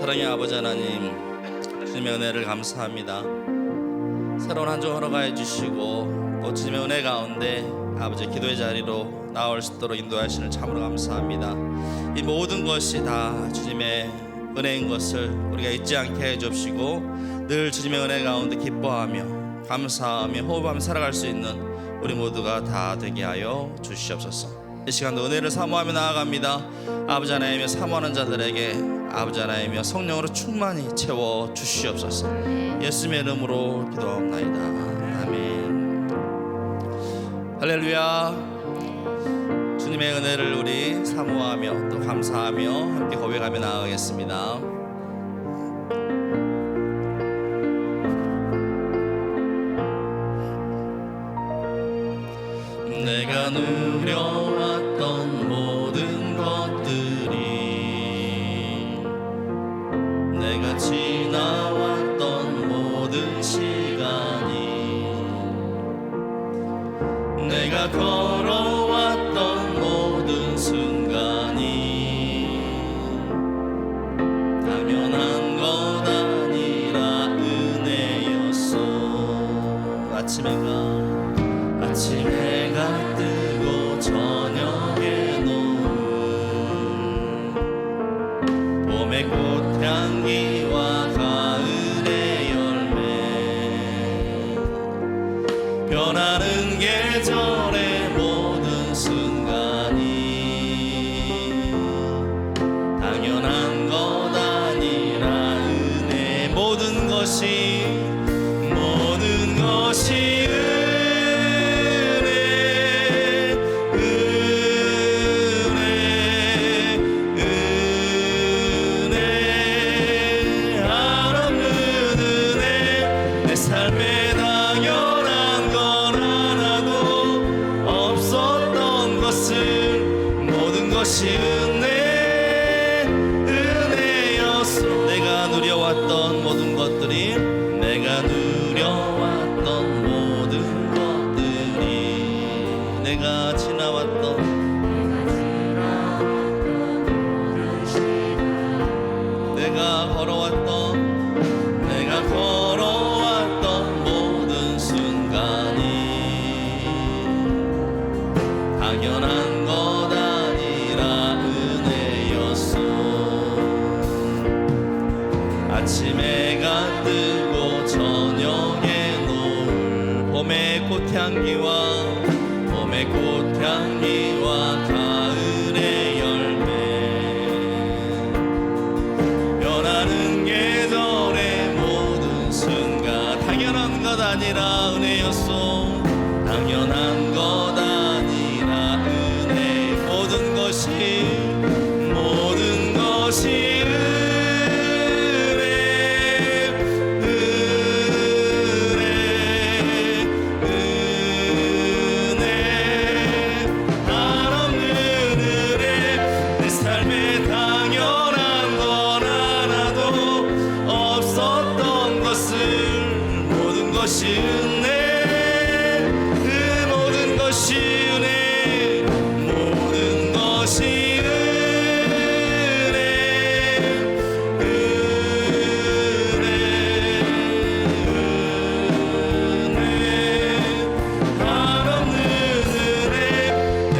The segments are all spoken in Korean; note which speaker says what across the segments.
Speaker 1: 사랑의 아버지 하나님, 주님의 은혜를 감사합니다. 새로운 한 주 허락하여 주시고 또 주님의 은혜 가운데 아버지 기도의 자리로 나올 수 있도록 인도하시는 참으로 감사합니다. 이 모든 것이 다 주님의 은혜인 것을 우리가 잊지 않게 해 주시고 늘 주님의 은혜 가운데 기뻐하며 감사하며 호흡하며 살아갈 수 있는 우리 모두가 다 되게 하여 주시옵소서. 이 시간도 은혜를 사모하며 나아갑니다. 아버지 하나님의 사모하는 자들에게 아버지 하나님의 성령으로 충만히 채워 주시옵소서. 예수님의 이름으로 기도하옵나이다. 아멘. 할렐루야. 주님의 은혜를 우리 사모하며 또 감사하며 함께 고백하며 나아가겠습니다. 내가 누려왔던 모든 것들이, 내가 지나왔던 모든 시간이, 내가 걸어왔던 모든 순간이 당연한 것 아니라 은혜였어. 아침 해가 뜨고 저녁에 노을, 봄의 꽃향기와 가을의 열매, 변하는 계절의 모든 순간이 당연한 것 아니라 은혜. 모든 것이 삶에 당연한 건 하나도 없었던 것을 모든 것이 은혜였어. 내가 누려왔던 모든 것들이, 내가 누려왔던 모든 것들이, 내가 지나왔던 내가 걸어왔던 모든 순간이 당연한 것 아니라 은혜였어. 아침 해가 뜨고 저녁에 노을, 봄의 꽃향기와 가을의 열매, 변하는 계절의 모든 순간 당연한 것 아니라 은혜였소. 당연한 것 아니라 은혜. 모든 것이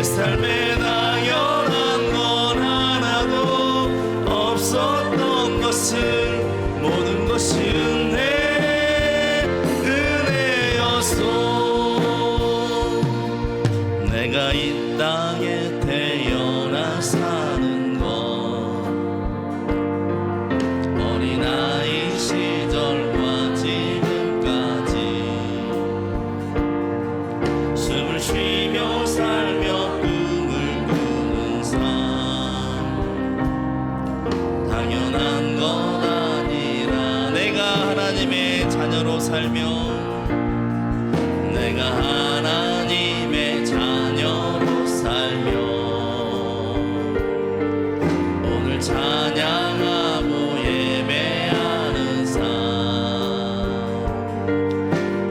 Speaker 1: 삶에 당연한 건 하나도 없었던 것을 모든 것이 은혜였소. 내가 이 땅에 태어나 사는 건 어린아이 시절과 지금까지 숨을 쉬며 살며 당연한 것 아니라 내가 하나님의 자녀로 살며, 내가 하나님의 자녀로 살며 오늘 찬양하고 예배하는 삶,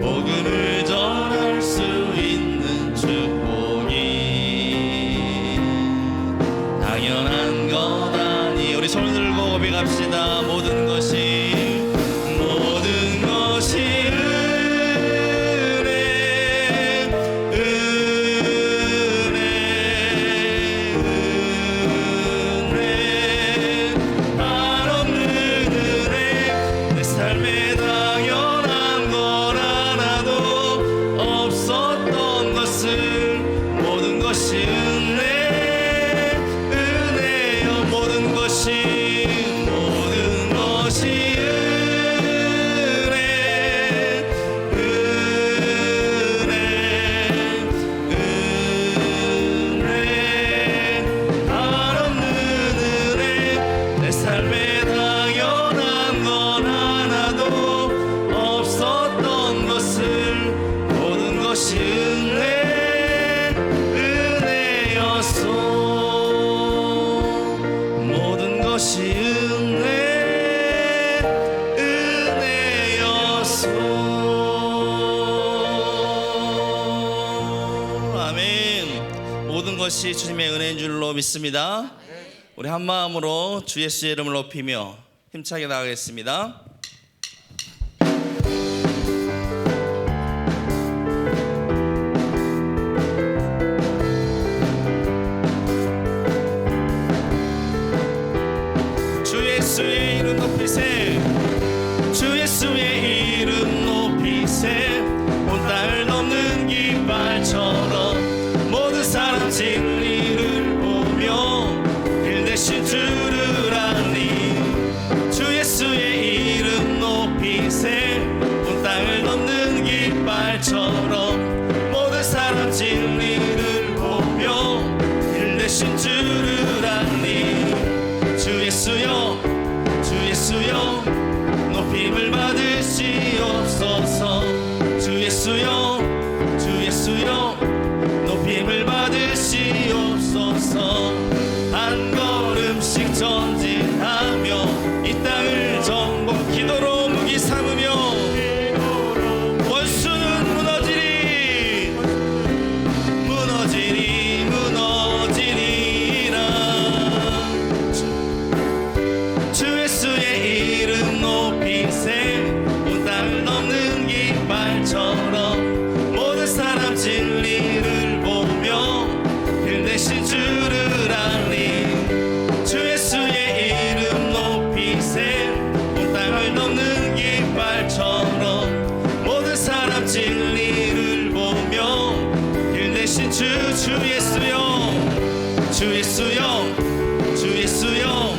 Speaker 1: 복음을 전할 수 있는 축복이 당연한 것 아니. 우리 손을 들고 고백합니다. 고백합시다. 모든 것이 모든 것이 주님의 은혜인 줄로 믿습니다. 우리 한 마음으로 주 예수의 이름을 높이며 힘차게 나가겠습니다. 주 예수의 이름 높이세, 주 예수의 이름 높이세. 온 땅을 덮는 깃발처럼 모든 사람 진리를 보며 길 대신 주를 알리. 주 예수의 이름 높이세. 온 땅을 덮는 깃발처럼 모든 사람 진리를 보며 길 대신 주를 알리. 주 예수여, 주 예수여, 높임을 받으시옵소서. 주 예수여, 주 예수여, 높임을 받으시옵소서. 한 걸음씩 전진하며 이 땅을 정복, 기도로 무기 삼으며 원수는 무너지리, 무너지리, 무너지리라. 주 예수의 이름 높이세. 온 땅을 덮는 깃발처럼 모든 사람 진리를 보며 길 대신 주를 알리. 주 예수의 이름 높이세. 온 땅을 덮는 깃발처럼 모든 사람 진리를 보며 길 대신 주 예수여, 주 예수여, 주 예수여,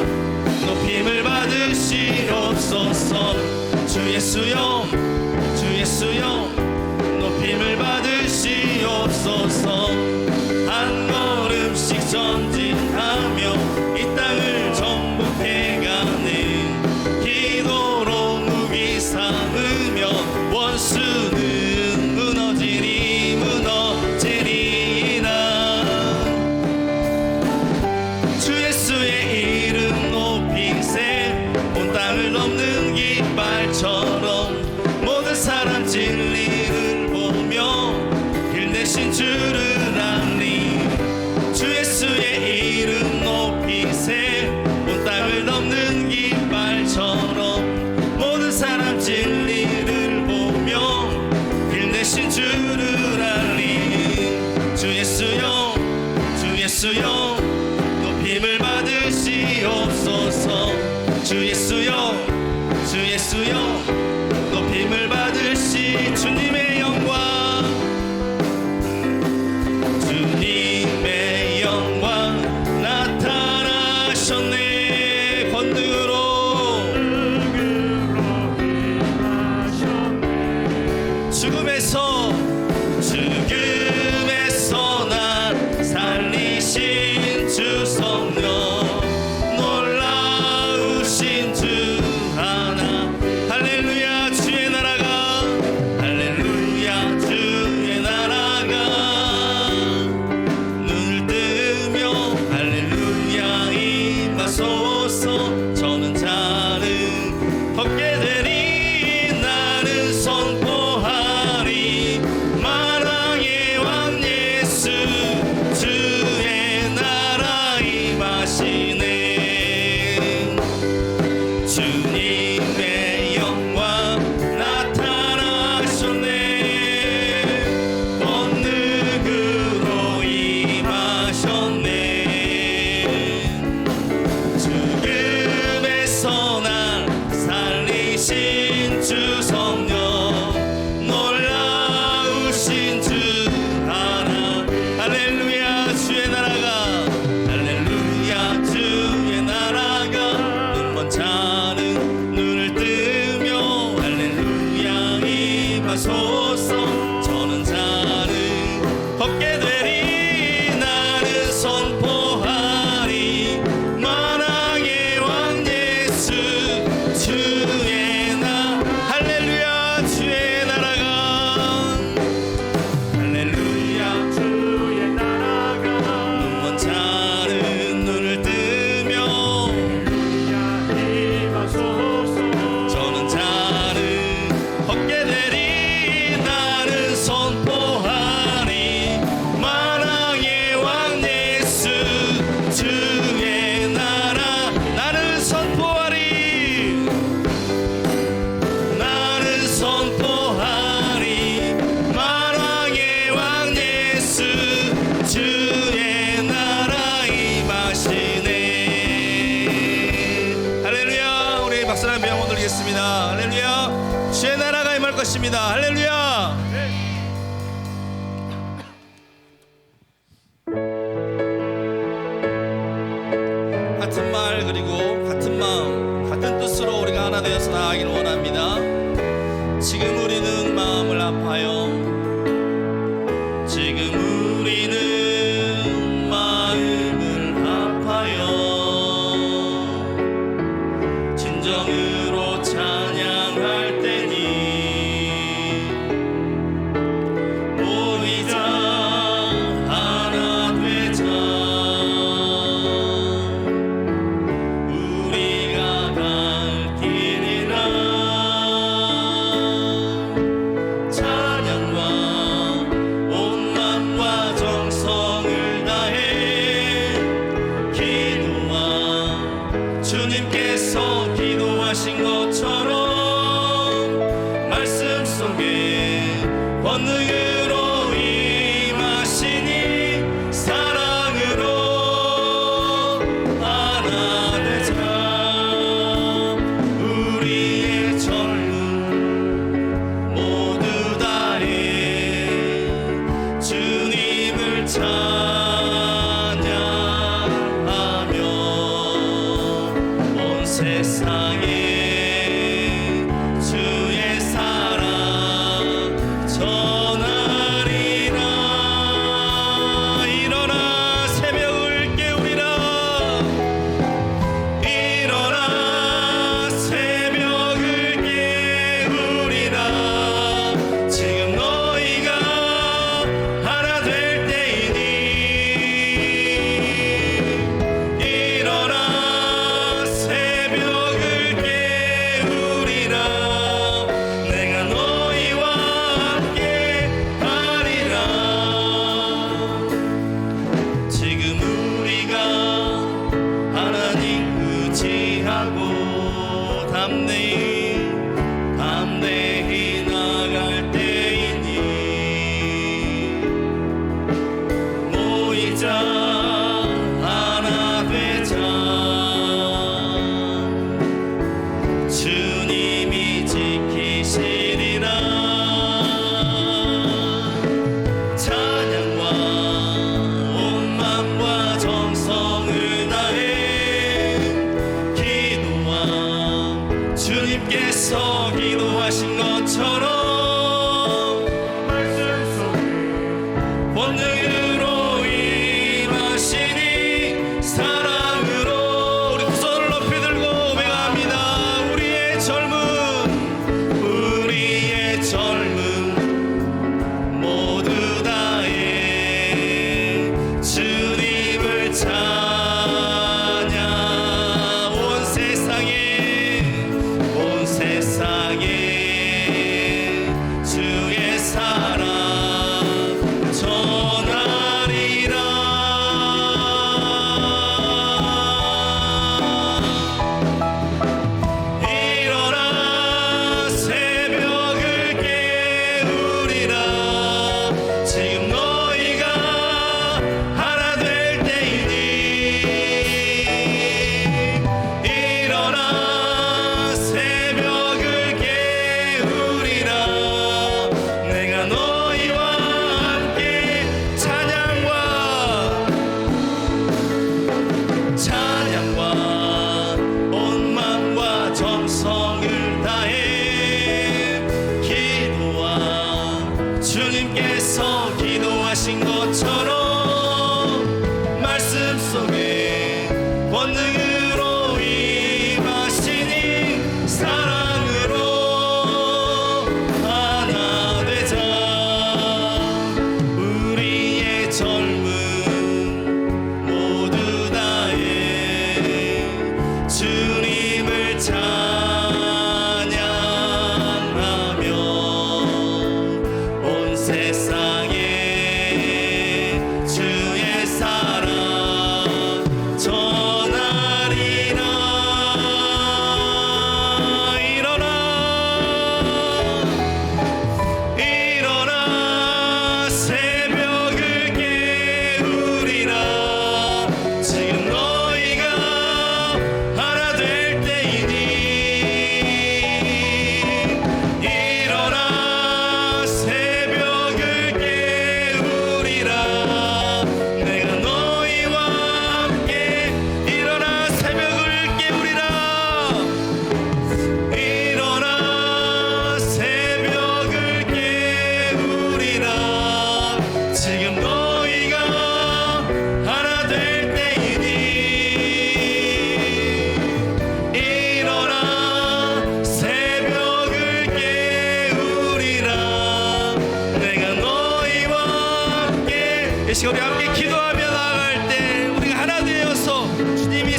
Speaker 1: 높임을 받으시옵소서. 주 예수여, 주 예수여, 높임을 받으시옵소서. 한 걸음씩 전진하며 이 땅을 정복해가는 기도로 무기 삼으며 원수는 무너지리, 무너지리라. 주 예수의 이름 높이세. 온 땅을 덮는 깃발처럼 모든 사람 진리를 보며 길 대신 주를 알리. 주 예수의 이름 높이세. 온 땅을 덮는 깃발처럼 모든 사람 진리를 보며 길 대신 주를 알리. 주 예수여, 주 예수여, 높임을 받으시옵소서. 주 예수여, 주 예수여, 높임을 받으시. 주님의 영광, 주님의 영광 나타나셨네. 권능으로 죽음에서 날 살리신 주 성령, 놀라우신 주 하나. 할렐루야. 것입니다. 할렐루야. 같은 말 그리고 같은 마음 같은 뜻으로 우리가 하나 되어서 나아가길 원합니다. 지금 우리는 마음을 아파요. 지금 우리는 마음을 아파요. 진정으로 찬양할 때니 모이자 하나 되자. 우리가 갈 길이나 찬양과 온 맘과 정성을 다해 기도와 주님께서 기도하신 것처럼 말씀 속에 권능으로 임하시니 사랑으로 하나 되자. 우리의 젊음 모두 다해 주님을 찬양하며 온 세상에 주의 사랑 전하리라. 일어나 새벽을 깨우리라. 일어나 새벽을 깨우리라. 지금 너희가 하나 될 때이니 일어나 새벽을 깨우리라. 내가 너희와 함께 하리라. 지금 우리가 하나님 의지하고 담대히 나갈 때이니 모이자 하나 되자. 주님이 지키시리라. 찬양과 온 맘과 정성을 다해 기도와 주님께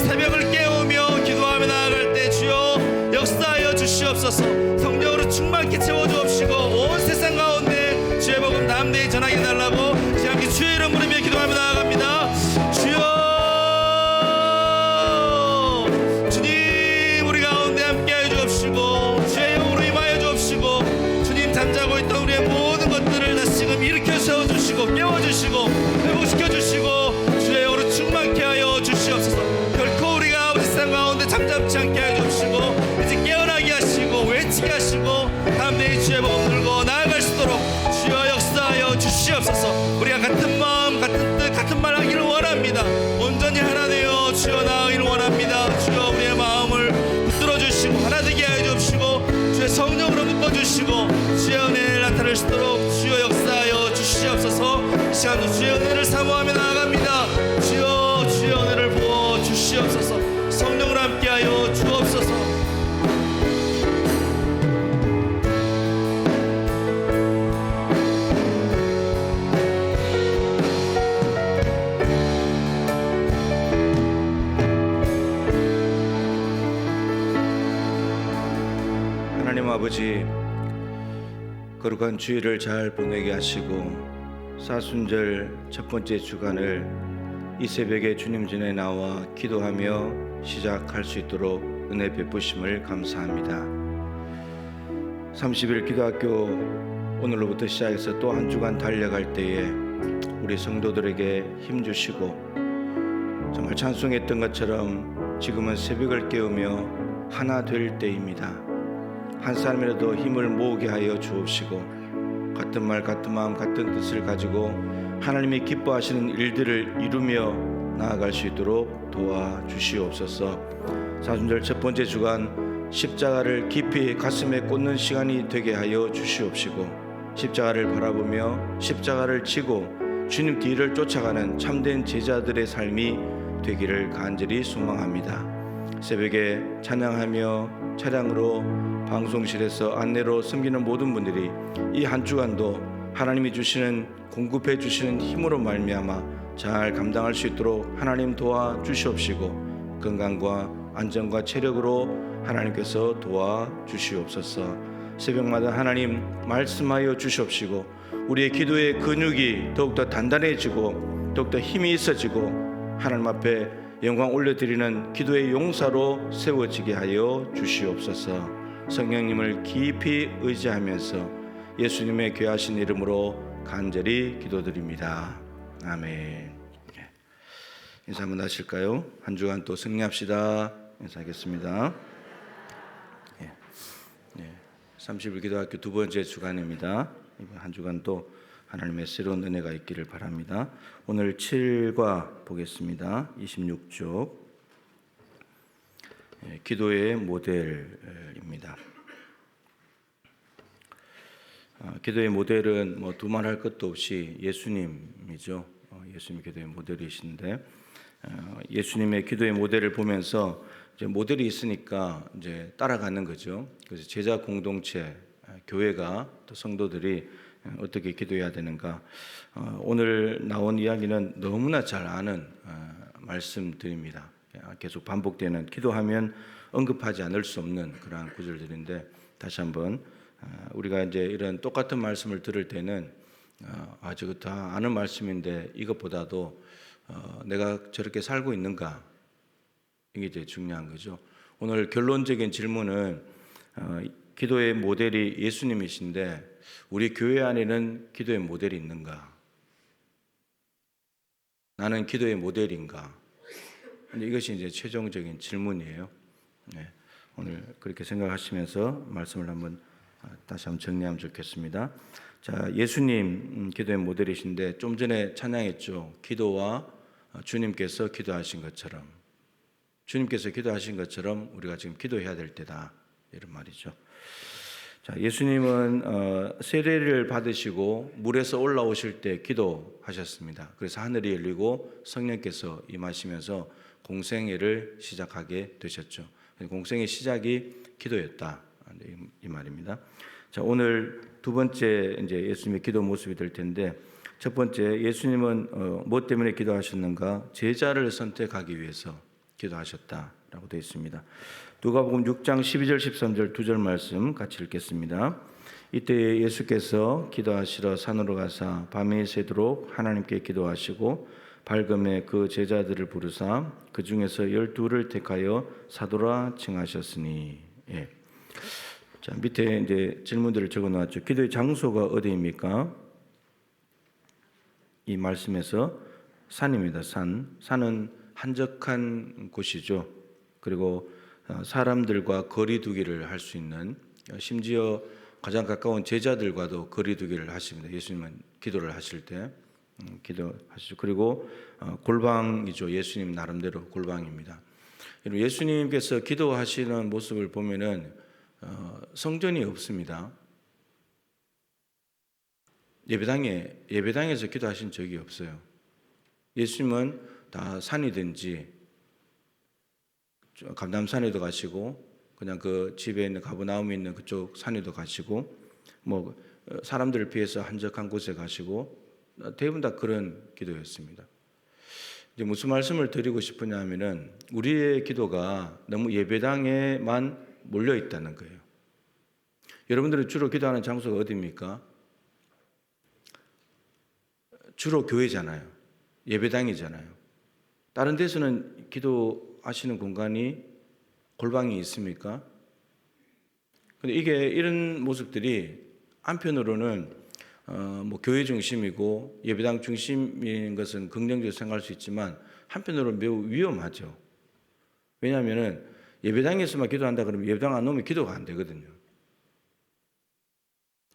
Speaker 1: 새벽을 깨우며 기도하며 나아갈 때 주여 역사하여 주시옵소서. 성령으로 충만케 채워주옵시고 온 세상 가운데 주의 복음 담대히 전하게 해달라고 함께 주의 이름 부르며 기도하며 나아갑니다. 주여 주님 우리 가운데 함께하여 주옵시고 주의 영으로 임하여 주옵시고 주님 잠자고 있던 우리의 모든 것들을 다시금 일으켜 세워주시고 깨워주시고 회복시켜주시고 주의 영으로 충만케 하여 주시옵소서. 결코 우리가 아버지 세상 가운데 잠잠치 않게 하여 주옵시고 이제 깨어나게 하시고 외치게 하시고 담대히 주의 복음 들고 나아갈 수 있도록 주여 역사하여 주시옵소서. 우리가 같은 마음 같은 뜻 같은 말 하기를 원합니다. 온전히 하나 되어 주여 나아가기를 원합니다. 주여 우리의 마음을 붙들어 주시고 하나 되게 하여 주옵시고 주의 성령으로 묶어주시고 주의 은혜를 나타낼 수 있도록 주여 역사하여 주시옵소서. 이 시간도 주의 은혜를 사모하며 나아갑니다. 주여 주의 은혜를 부어 주시옵소서. 성령으로 함께하여 주옵소서.
Speaker 2: 하나님 아버지, 거룩한 주일을 잘 보내게 하시고 사순절 첫 번째 주간을 이 새벽에 주님 전에 나와 기도하며 시작할 수 있도록 은혜 베푸심을 감사합니다. 30일 기도학교 오늘로부터 시작해서 또 한 주간 달려갈 때에 우리 성도들에게 힘 주시고 정말 찬송했던 것처럼 지금은 새벽을 깨우며 하나 될 때입니다. 한 사람이라도 힘을 모으게 하여 주옵시고 같은 말 같은 마음 같은 뜻을 가지고 하나님이 기뻐하시는 일들을 이루며 나아갈 수 있도록 도와주시옵소서. 사순절 첫 번째 주간 십자가를 깊이 가슴에 꽂는 시간이 되게 하여 주시옵시고 십자가를 바라보며 십자가를 지고 주님 뒤를 쫓아가는 참된 제자들의 삶이 되기를 간절히 소망합니다. 새벽에 찬양하며 차량으로 방송실에서 안내로 섬기는 모든 분들이 이 한 주간도 하나님이 주시는 공급해 주시는 힘으로 말미암아 잘 감당할 수 있도록 하나님 도와주시옵시고 건강과 안전과 체력으로 하나님께서 도와주시옵소서. 새벽마다 하나님 말씀하여 주시옵시고 우리의 기도의 근육이 더욱더 단단해지고 더욱더 힘이 있어지고 하나님 앞에 영광 올려드리는 기도의 용사로 세워지게 하여 주시옵소서. 성령님을 깊이 의지하면서 예수님의 귀하신 이름으로 간절히 기도드립니다. 아멘. 인사 한번 하실까요? 한 주간 또 승리합시다. 인사하겠습니다. 30일 기도학교 두 번째 주간입니다. 이번 한 주간 또 하나님의 새로운 은혜가 있기를 바랍니다. 오늘 7과 보겠습니다. 26쪽 기도의 모델입니다. 기도의 모델은 뭐 두말할 것도 없이 예수님이죠. 예수님 기도의 모델이신데 예수님의 기도의 모델을 보면서 이제 모델이 있으니까 이제 따라가는 거죠. 그래서 제자 공동체, 교회가 또 성도들이 어떻게 기도해야 되는가. 오늘 나온 이야기는 너무나 잘 아는 말씀들입니다. 계속 반복되는 기도하면 언급하지 않을 수 없는 그러한 구절들인데 다시 한번 우리가 이제 이런 똑같은 말씀을 들을 때는 저거 다 아는 말씀인데 이것보다도 내가 저렇게 살고 있는가 이게 제일 중요한 거죠. 오늘 결론적인 질문은 기도의 모델이 예수님이신데 우리 교회 안에는 기도의 모델이 있는가? 나는 기도의 모델인가? 이것이 이제 최종적인 질문이에요. 네, 오늘 그렇게 생각하시면서 말씀을 다시 한번 정리하면 좋겠습니다. 자, 예수님 기도의 모델이신데 좀 전에 찬양했죠. 기도와 주님께서 기도하신 것처럼 주님께서 기도하신 것처럼 우리가 지금 기도해야 될 때다 이런 말이죠. 자, 예수님은 세례를 받으시고 물에서 올라오실 때 기도하셨습니다. 그래서 하늘이 열리고 성령께서 임하시면서 공생애를 시작하게 되셨죠. 공생의 시작이 기도였다 이 말입니다. 자, 오늘 두 번째 이제 예수님의 기도 모습이 될 텐데 첫 번째 예수님은 무엇 때문에 기도하셨는가? 제자를 선택하기 위해서 기도하셨다라고 되어 있습니다. 누가복음 6장 12절 13절 두 절 말씀 같이 읽겠습니다. 이때 예수께서 기도하시러 산으로 가사 밤이 새도록 하나님께 기도하시고 밝음에 그 제자들을 부르사 그 중에서 12를 택하여 사도라 칭하셨으니. 예. 자, 밑에 이제 질문들을 적어 놨죠. 기도의 장소가 어디입니까? 이 말씀에서 산입니다. 산은 한적한 곳이죠. 그리고 사람들과 거리 두기를 할 수 있는, 심지어 가장 가까운 제자들과도 거리 두기를 하십니다. 예수님은 기도를 하실 때 기도하시죠. 그리고 골방이죠. 예수님 나름대로 골방입니다. 예수님께서 기도하시는 모습을 보면은 성전이 없습니다. 예배당에서 기도하신 적이 없어요. 예수님은 다 산이든지 감람산에도 가시고 그냥 그 집에 있는 가버나움에 있는 그쪽 산에도 가시고 뭐 사람들을 피해서 한적한 곳에 가시고 대부분 다 그런 기도였습니다. 이제 무슨 말씀을 드리고 싶으냐 하면은 우리의 기도가 너무 예배당에만 몰려 있다는 거예요. 여러분들은 주로 기도하는 장소가 어디입니까? 주로 교회잖아요. 예배당이잖아요. 다른 데서는 기도하시는 공간이 골방이 있습니까? 근데 이게 이런 모습들이 한편으로는 뭐 교회 중심이고 예배당 중심인 것은 긍정적으로 생각할 수 있지만 한편으로는 매우 위험하죠. 왜냐하면은 예배당에서만 기도한다 그러면 예배당 안 오면 기도가 안 되거든요.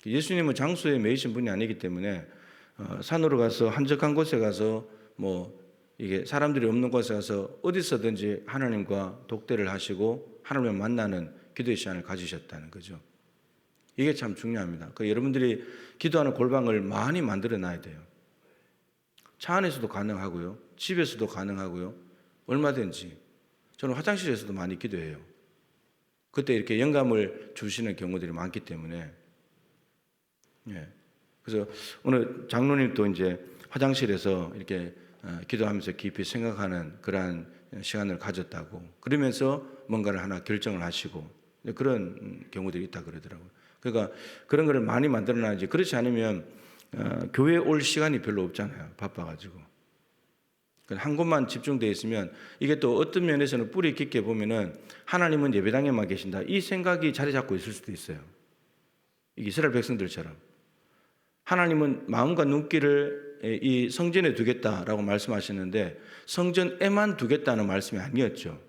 Speaker 2: 예수님은 장소에 매이신 분이 아니기 때문에 산으로 가서 한적한 곳에 가서 뭐 이게 사람들이 없는 곳에 가서 어디서든지 하나님과 독대를 하시고 하나님을 만나는 기도의 시간을 가지셨다는 거죠. 이게 참 중요합니다. 여러분들이 기도하는 골방을 많이 만들어 놔야 돼요. 차 안에서도 가능하고요. 집에서도 가능하고요. 얼마든지. 저는 화장실에서도 많이 기도해요. 그때 이렇게 영감을 주시는 경우들이 많기 때문에. 예. 그래서 오늘 장로님도 이제 화장실에서 이렇게 기도하면서 깊이 생각하는 그러한 시간을 가졌다고, 그러면서 뭔가를 하나 결정을 하시고 그런 경우들이 있다 그러더라고요. 그러니까 그런 거를 많이 만들어놔야지. 그렇지 않으면 교회에 올 시간이 별로 없잖아요. 바빠가지고. 한 곳만 집중되어 있으면 이게 또 어떤 면에서는 뿌리 깊게 보면은 하나님은 예배당에만 계신다, 이 생각이 자리 잡고 있을 수도 있어요. 이스라엘 백성들처럼 하나님은 마음과 눈길을 이 성전에 두겠다라고 말씀하셨는데 성전에만 두겠다는 말씀이 아니었죠.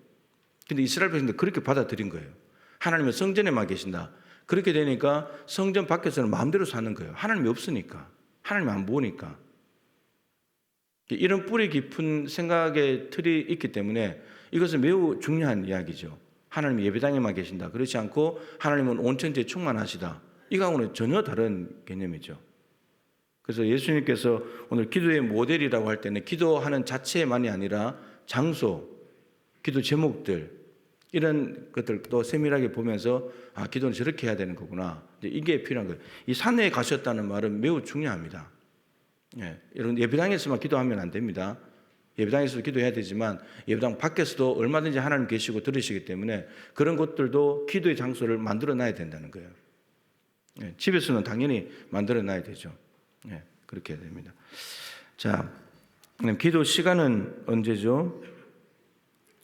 Speaker 2: 근데 이스라엘 백성들 그렇게 받아들인 거예요. 하나님은 성전에만 계신다. 그렇게 되니까 성전 밖에서는 마음대로 사는 거예요. 하나님이 없으니까, 하나님이 안 보니까. 이런 뿌리 깊은 생각의 틀이 있기 때문에 이것은 매우 중요한 이야기죠. 하나님이 예배당에만 계신다. 그렇지 않고 하나님은 온 천지에 충만하시다. 이거하고는 전혀 다른 개념이죠. 그래서 예수님께서 오늘 기도의 모델이라고 할 때는 기도하는 자체만이 아니라 장소, 기도 제목들, 이런 것들도 세밀하게 보면서 기도는 저렇게 해야 되는 거구나. 이게 필요한 거예요. 이 산에 가셨다는 말은 매우 중요합니다. 예, 여러분 예배당에서만 기도하면 안 됩니다. 예배당에서도 기도해야 되지만 예배당 밖에서도 얼마든지 하나님 계시고 들으시기 때문에 그런 것들도 기도의 장소를 만들어 놔야 된다는 거예요. 예, 집에서는 당연히 만들어 놔야 되죠. 예, 그렇게 해야 됩니다. 자, 그럼 기도 시간은 언제죠?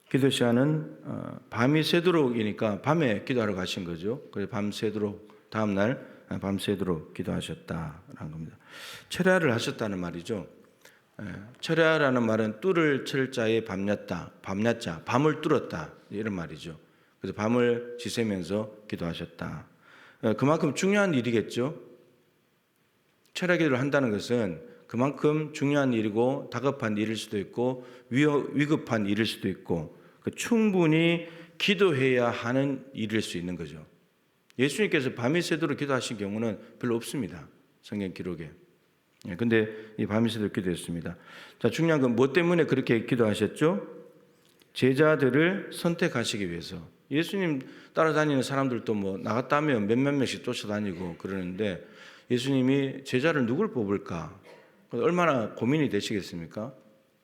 Speaker 2: 기도 시간은 밤이 새도록이니까 밤에 기도하러 가신 거죠. 그래서 밤새도록, 다음날 밤새도록 기도하셨다라는 겁니다. 철야를 하셨다는 말이죠. 철야라는 말은 뚫을 철자에 밤낮자, 밤을 뚫었다, 이런 말이죠. 그래서 밤을 지새면서 기도하셨다. 그만큼 중요한 일이겠죠. 철야 기도를 한다는 것은 그만큼 중요한 일이고 다급한 일일 수도 있고 위급한 일일 수도 있고 충분히 기도해야 하는 일일 수 있는 거죠. 예수님께서 밤이 새도록 기도하신 경우는 별로 없습니다. 성경 기록에. 근데 이 밤이 새도록 기도했습니다. 자, 중요한 건 뭐 때문에 그렇게 기도하셨죠? 제자들을 선택하시기 위해서. 예수님 따라다니는 사람들도 뭐 나갔다 하면 몇몇 명씩 쫓아다니고 그러는데 예수님이 제자를 누굴 뽑을까? 얼마나 고민이 되시겠습니까?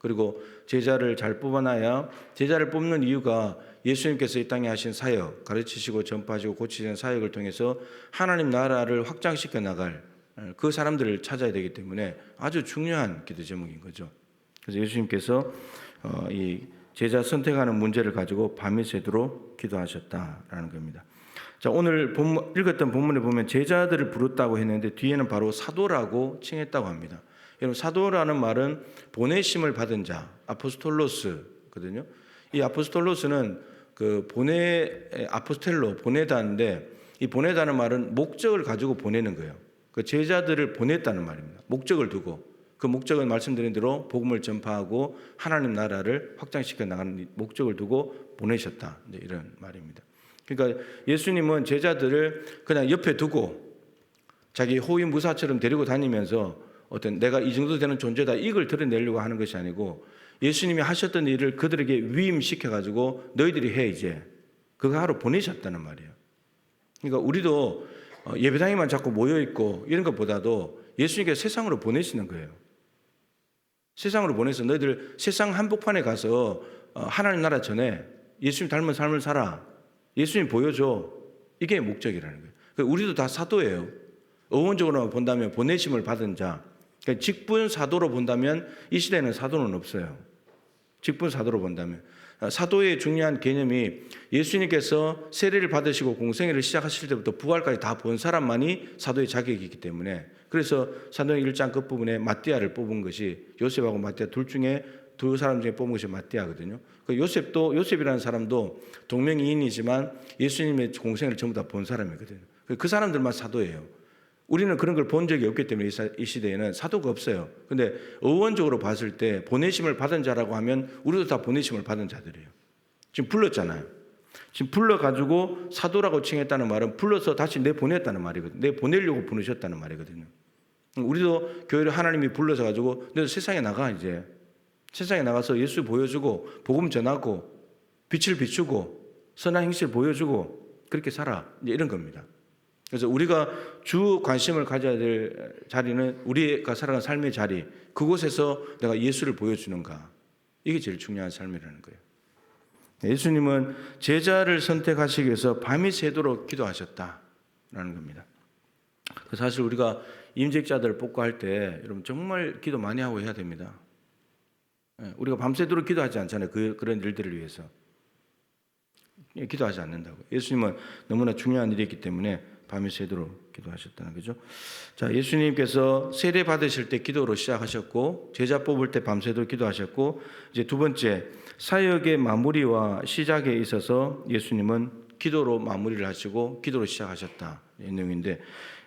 Speaker 2: 그리고 제자를 잘 뽑아놔야 제자를 뽑는 이유가 예수님께서 이 땅에 하신 사역, 가르치시고 전파하시고 고치시는 사역을 통해서 하나님 나라를 확장시켜 나갈 그 사람들을 찾아야 되기 때문에 아주 중요한 기도 제목인 거죠. 그래서 예수님께서 이 제자 선택하는 문제를 가지고 밤이 새도록 기도하셨다라는 겁니다. 자, 오늘 읽었던 본문에 보면 제자들을 부르다고 했는데 뒤에는 바로 사도라고 칭했다고 합니다. 여러분, 사도라는 말은 보내심을 받은 자, 아포스톨로스거든요. 이 아포스톨로스는 아포스텔로 보내다인데, 이 보내다는 말은 목적을 가지고 보내는 거예요. 그 제자들을 보냈다는 말입니다. 목적을 두고, 그 목적은 말씀드린 대로 복음을 전파하고 하나님 나라를 확장시켜 나가는 목적을 두고 보내셨다, 이런 말입니다. 그러니까 예수님은 제자들을 그냥 옆에 두고 자기 호위무사처럼 데리고 다니면서 어떤 내가 이 정도 되는 존재다 이걸 드러내려고 하는 것이 아니고, 예수님이 하셨던 일을 그들에게 위임시켜가지고 너희들이 해, 이제 그거 하러 보내셨다는 말이에요. 그러니까 우리도 예배당에만 자꾸 모여있고 이런 것보다도 예수님께서 세상으로 보내시는 거예요. 세상으로 보내서 너희들 세상 한복판에 가서 하나님 나라 전에 예수님 닮은 삶을 살아, 예수님 보여줘, 이게 목적이라는 거예요. 그러니까 우리도 다 사도예요. 어원적으로 본다면 보내심을 받은 자, 그러니까 직분 사도로 본다면 이 시대에는 사도는 없어요. 직분 사도로 본다면 사도의 중요한 개념이 예수님께서 세례를 받으시고 공생애를 시작하실 때부터 부활까지 다 본 사람만이 사도의 자격이 있기 때문에, 그래서 사도행 1장 끝부분에 마띠아를 뽑은 것이, 요셉하고 마띠아 둘 중에 두 사람 중에 뽑은 것이 마띠아거든요. 그 요셉이라는 사람도 동명이인이지만 예수님의 공생애를 전부 다 본 사람이거든요. 그 사람들만 사도예요. 우리는 그런 걸 본 적이 없기 때문에 이 시대에는 사도가 없어요. 근데 어원적으로 봤을 때 보내심을 받은 자라고 하면 우리도 다 보내심을 받은 자들이에요. 지금 불렀잖아요. 지금 불러가지고 사도라고 칭했다는 말은 불러서 다시 내보냈다는 말이거든요. 내보내려고 부르셨다는 말이거든요. 우리도 교회를 하나님이 불러서 가지고 너 세상에 나가, 이제 세상에 나가서 예수 보여주고 복음 전하고 빛을 비추고 선한 행실 보여주고 그렇게 살아, 이제 이런 겁니다. 그래서 우리가 주 관심을 가져야 될 자리는 우리가 살아가는 삶의 자리, 그곳에서 내가 예수를 보여주는가, 이게 제일 중요한 삶이라는 거예요. 예수님은 제자를 선택하시기 위해서 밤이 새도록 기도하셨다라는 겁니다. 사실 우리가 임직자들을 뽑고 할 때 여러분 정말 기도 많이 하고 해야 됩니다. 우리가 밤새도록 기도하지 않잖아요. 그런 일들을 위해서 기도하지 않는다고. 예수님은 너무나 중요한 일이기 때문에 밤이 새도록 기도하셨다는 거죠. 자, 예수님께서 세례 받으실 때 기도로 시작하셨고, 제자 뽑을 때 밤새도록 기도하셨고, 이제 두 번째 사역의 마무리와 시작에 있어서 예수님은 기도로 마무리를 하시고 기도로 시작하셨다, 이 내용인데,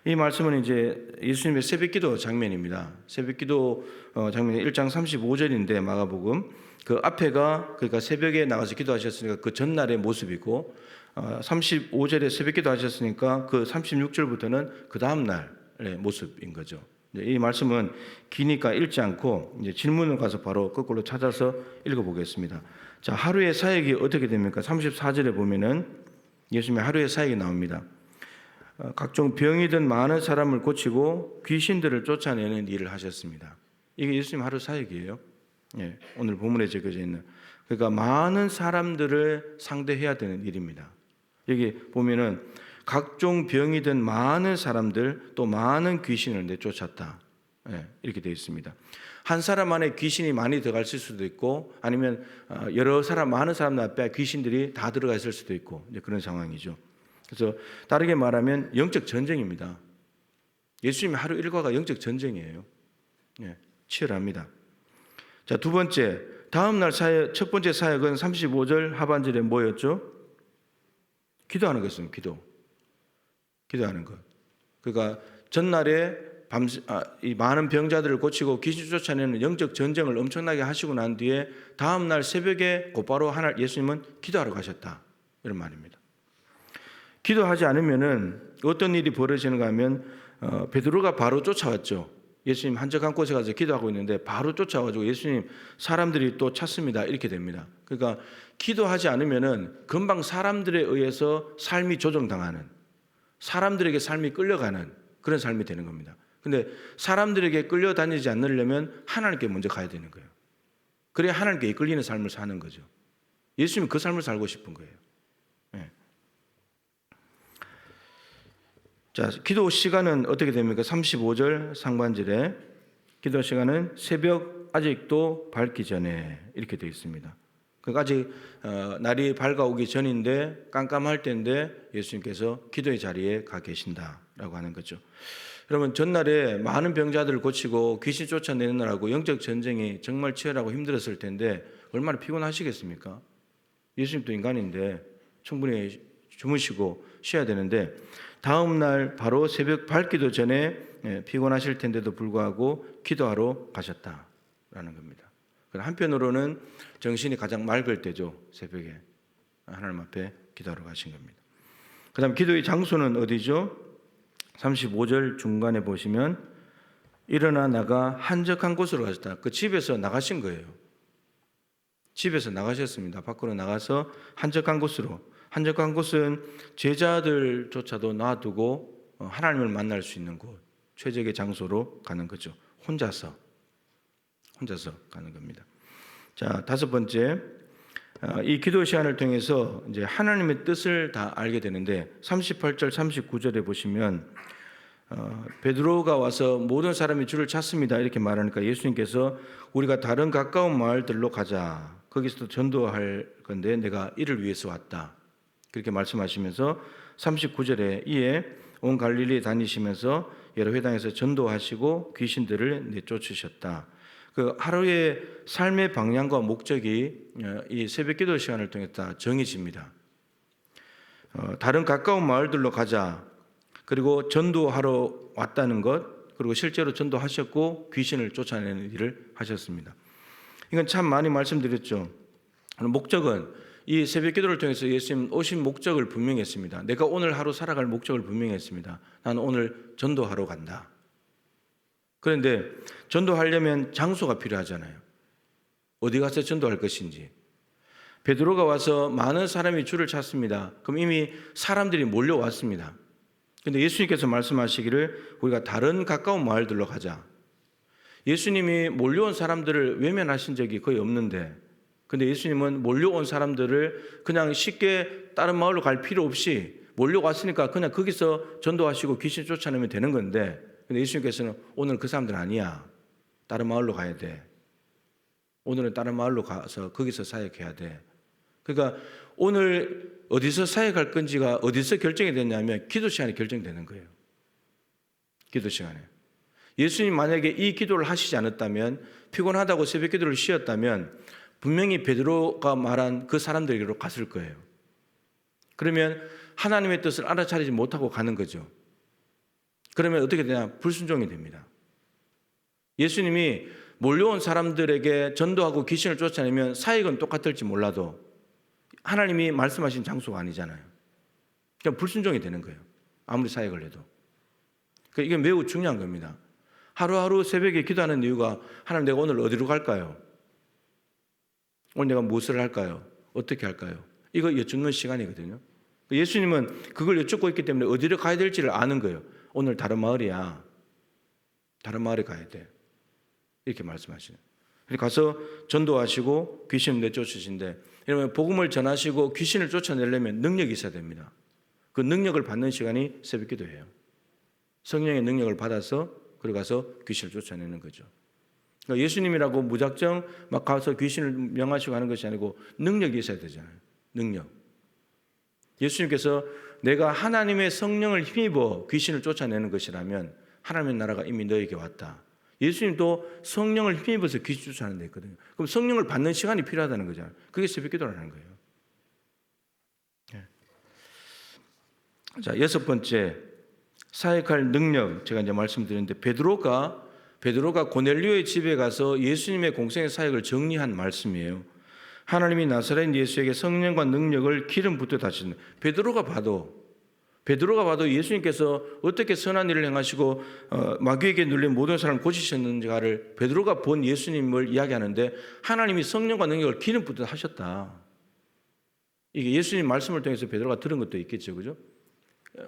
Speaker 2: 이 말씀은 이제 예수님의 새벽기도 장면입니다. 새벽기도 장면이 1장 35절인데 마가복음 그 앞에가, 그러니까 새벽에 나가서 기도하셨으니까 그 전날의 모습이고, 35절에 새벽기도 하셨으니까 그 36절부터는 그 다음 날의 모습인 거죠. 이 말씀은 기니까 읽지 않고 이제 질문을 가서 바로 거꾸로 찾아서 읽어보겠습니다. 자, 하루의 사역이 어떻게 됩니까? 34절에 보면은 예수님의 하루의 사역이 나옵니다. 각종 병이 든 많은 사람을 고치고 귀신들을 쫓아내는 일을 하셨습니다. 이게 예수님 하루 사역이에요. 예, 오늘 본문에 적혀져 있는. 그러니까 많은 사람들을 상대해야 되는 일입니다. 여기 보면은 각종 병이 든 많은 사람들, 또 많은 귀신을 내쫓았다, 예, 이렇게 되어 있습니다. 한 사람 안에 귀신이 많이 들어갈 수도 있고, 아니면 여러 사람, 많은 사람들 앞에 귀신들이 다 들어가 있을 수도 있고, 이제 그런 상황이죠. 그래서 다르게 말하면 영적 전쟁입니다. 예수님의 하루 일과가 영적 전쟁이에요. 예, 치열합니다. 자, 두 번째, 다음 날 사역, 첫 번째 사역은 35절 하반절에 뭐였죠? 기도하는 것입니다. 기도하는 것. 그러니까 전날에 이 많은 병자들을 고치고 귀신 쫓아내는 영적 전쟁을 엄청나게 하시고 난 뒤에 다음 날 새벽에 곧바로 예수님은 기도하러 가셨다, 이런 말입니다. 기도하지 않으면은 어떤 일이 벌어지는가 하면 베드로가 바로 쫓아왔죠. 예수님 한적한 곳에 가서 기도하고 있는데 바로 쫓아와가지고 예수님 사람들이 또 찾습니다, 이렇게 됩니다. 그러니까 기도하지 않으면은 금방 사람들에 의해서 삶이 조정당하는, 사람들에게 삶이 끌려가는 그런 삶이 되는 겁니다. 근데 사람들에게 끌려다니지 않으려면 하나님께 먼저 가야 되는 거예요. 그래야 하나님께 이끌리는 삶을 사는 거죠. 예수님은 그 삶을 살고 싶은 거예요. 예. 자, 기도 시간은 어떻게 됩니까? 35절 상반절에 기도 시간은 새벽 아직도 밝기 전에 이렇게 되어 있습니다. 그러니까 아직 날이 밝아오기 전인데 깜깜할 때인데 예수님께서 기도의 자리에 가 계신다라고 하는 거죠. 여러분, 전날에 많은 병자들을 고치고 귀신 쫓아내느라고 영적 전쟁이 정말 치열하고 힘들었을 텐데 얼마나 피곤하시겠습니까? 예수님도 인간인데 충분히 주무시고 쉬어야 되는데 다음 날 바로 새벽 밝기도 전에 피곤하실 텐데도 불구하고 기도하러 가셨다라는 겁니다. 한편으로는 정신이 가장 맑을 때죠. 새벽에 하나님 앞에 기도하러 가신 겁니다. 그 다음 기도의 장소는 어디죠? 35절 중간에 보시면 일어나 나가 한적한 곳으로 가셨다. 그 집에서 나가신 거예요. 집에서 나가셨습니다. 밖으로 나가서 한적한 곳으로. 한적한 곳은 제자들조차도 놔두고 하나님을 만날 수 있는 곳, 최적의 장소로 가는 거죠. 혼자서 가는 겁니다. 자, 다섯 번째, 이 기도 시간을 통해서 이제 하나님의 뜻을 다 알게 되는데 38절, 39절에 보시면 베드로가 와서 모든 사람이 주를 찾습니다. 이렇게 말하니까 예수님께서 우리가 다른 가까운 마을들로 가자. 거기서도 전도할 건데 내가 이를 위해서 왔다. 그렇게 말씀하시면서 39절에 이에 온 갈릴리에 다니시면서 여러 회당에서 전도하시고 귀신들을 내쫓으셨다. 그 하루의 삶의 방향과 목적이 이 새벽기도 시간을 통해 다 정해집니다. 다른 가까운 마을들로 가자. 그리고 전도하러 왔다는 것, 그리고 실제로 전도하셨고 귀신을 쫓아내는 일을 하셨습니다. 이건 참 많이 말씀드렸죠. 목적은 이 새벽기도를 통해서 예수님 오신 목적을 분명히 했습니다. 내가 오늘 하루 살아갈 목적을 분명히 했습니다. 나는 오늘 전도하러 간다. 그런데 전도하려면 장소가 필요하잖아요. 어디 가서 전도할 것인지. 베드로가 와서 많은 사람이 주를 찾습니다. 그럼 이미 사람들이 몰려왔습니다. 그런데 예수님께서 말씀하시기를 우리가 다른 가까운 마을들로 가자. 예수님이 몰려온 사람들을 외면하신 적이 거의 없는데, 근데 예수님은 몰려온 사람들을 그냥 쉽게 다른 마을로 갈 필요 없이 몰려왔으니까 그냥 거기서 전도하시고 귀신 쫓아내면 되는 건데, 근데 예수님께서는 오늘 그 사람들 아니야. 다른 마을로 가야 돼. 오늘은 다른 마을로 가서 거기서 사역해야 돼. 그러니까 오늘 어디서 사역할 건지가 어디서 결정이 됐냐면 기도 시간에 결정되는 거예요. 기도 시간에. 예수님 만약에 이 기도를 하시지 않았다면, 피곤하다고 새벽 기도를 쉬었다면 분명히 베드로가 말한 그 사람들에게로 갔을 거예요. 그러면 하나님의 뜻을 알아차리지 못하고 가는 거죠. 그러면 어떻게 되냐? 불순종이 됩니다. 예수님이 몰려온 사람들에게 전도하고 귀신을 쫓아내면 사역은 똑같을지 몰라도 하나님이 말씀하신 장소가 아니잖아요. 그러니까 불순종이 되는 거예요. 아무리 사역을 해도. 이게 매우 중요한 겁니다. 하루하루 새벽에 기도하는 이유가 하나님 내가 오늘 어디로 갈까요? 오늘 내가 무엇을 할까요? 어떻게 할까요? 이거 여쭙는 시간이거든요. 예수님은 그걸 여쭙고 있기 때문에 어디로 가야 될지를 아는 거예요. 오늘 다른 마을이야. 다른 마을에 가야 돼. 이렇게 말씀하시는. 가서 전도하시고 귀신을 내쫓으신데, 여러분 복음을 전하시고 귀신을 쫓아내려면 능력이 있어야 됩니다. 그 능력을 받는 시간이 새벽 기도예요. 성령의 능력을 받아서 그리고 가서 귀신을 쫓아내는 거죠. 그러니까 예수님이라고 무작정 막 가서 귀신을 명하시고 하는 것이 아니고 능력이 있어야 되잖아요. 능력. 예수님께서 내가 하나님의 성령을 힘입어 귀신을 쫓아내는 것이라면 하나님의 나라가 이미 너에게 왔다. 예수님도 성령을 힘입어서 귀신 쫓아내는 데 있거든요. 그럼 성령을 받는 시간이 필요하다는 거잖아요. 그게 새벽 기도라는 거예요. 자, 여섯 번째, 사역할 능력. 제가 이제 말씀드렸는데 베드로가 고넬료의 집에 가서 예수님의 공생의 사역을 정리한 말씀이에요. 하나님이 나사렛 예수에게 성령과 능력을 기름 붓듯 하시는. 베드로가 봐도 예수님께서 어떻게 선한 일을 행하시고 마귀에게 눌린 모든 사람을 고치셨는지를 베드로가 본 예수님을 이야기하는데 하나님이 성령과 능력을 기름 붓듯 하셨다. 이게 예수님 말씀을 통해서 베드로가 들은 것도 있겠죠, 그죠?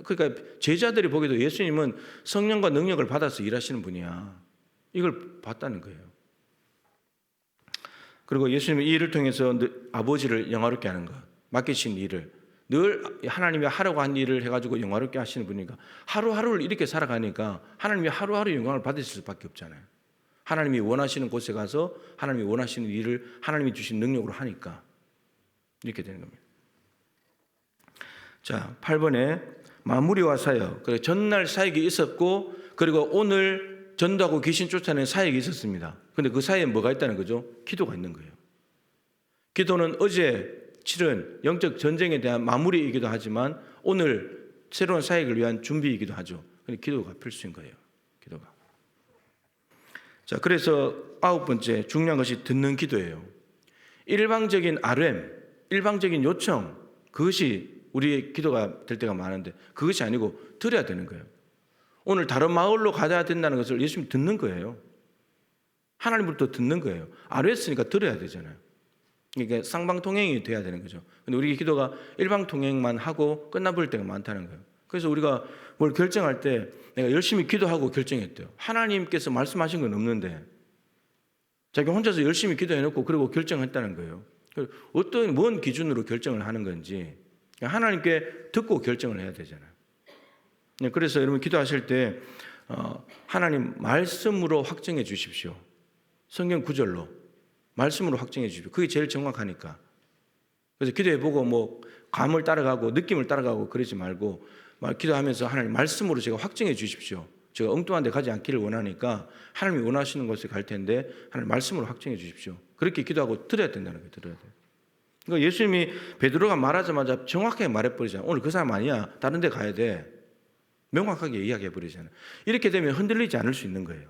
Speaker 2: 그러니까 제자들이 보기에도 예수님은 성령과 능력을 받아서 일하시는 분이야. 이걸 봤다는 거예요. 그리고 예수님은 이 일을 통해서 아버지를 영화롭게 하는 것, 맡기신 일을 늘 하나님이 하라고 한 일을 해가지고 영화롭게 하시는 분이니까 하루하루를 이렇게 살아가니까 하나님이 하루하루 영광을 받으실 수밖에 없잖아요. 하나님이 원하시는 곳에 가서 하나님이 원하시는 일을 하나님이 주신 능력으로 하니까 이렇게 되는 겁니다. 자, 8번에 마무리와 사역. 그리고 전날 사역이 있었고 그리고 오늘 전도하고 귀신 쫓아내는 사역이 있었습니다. 그런데 그 사이에 뭐가 있다는 거죠? 기도가 있는 거예요. 기도는 어제 치른 영적 전쟁에 대한 마무리이기도 하지만 오늘 새로운 사역을 위한 준비이기도 하죠. 그런데 기도가 필수인 거예요. 기도가. 자, 그래서 9번째 중요한 것이 듣는 기도예요. 일방적인 RM, 일방적인 요청, 그것이 우리의 기도가 될 때가 많은데 그것이 아니고 들어야 되는 거예요. 오늘 다른 마을로 가야 된다는 것을 예수님이 듣는 거예요. 하나님으로부터 듣는 거예요. 알았으니까 들어야 되잖아요. 이게 쌍방통행이 돼야 되는 거죠. 근데 우리 기도가 일방통행만 하고 끝나버릴 때가 많다는 거예요. 그래서 우리가 뭘 결정할 때 내가 열심히 기도하고 결정했대요. 하나님께서 말씀하신 건 없는데 자기 혼자서 열심히 기도해놓고 그리고 결정했다는 거예요. 어떤 뭔 기준으로 결정을 하는 건지 하나님께 듣고 결정을 해야 되잖아요. 그래서 여러분 기도하실 때 하나님 말씀으로 확정해 주십시오. 성경 구절로 말씀으로 확정해 주십시오. 그게 제일 정확하니까. 그래서 기도해보고 뭐 감을 따라가고 느낌을 따라가고 그러지 말고 기도하면서 하나님 말씀으로 제가 확정해 주십시오. 제가 엉뚱한 데 가지 않기를 원하니까 하나님이 원하시는 곳에 갈 텐데 하나님 말씀으로 확정해 주십시오. 그렇게 기도하고 들어야 된다는 거예요. 들어야 돼요. 그러니까 예수님이 베드로가 말하자마자 정확하게 말해버리잖아요. 오늘 그 사람 아니야. 다른 데 가야 돼. 명확하게 이야기해버리잖아요. 이렇게 되면 흔들리지 않을 수 있는 거예요.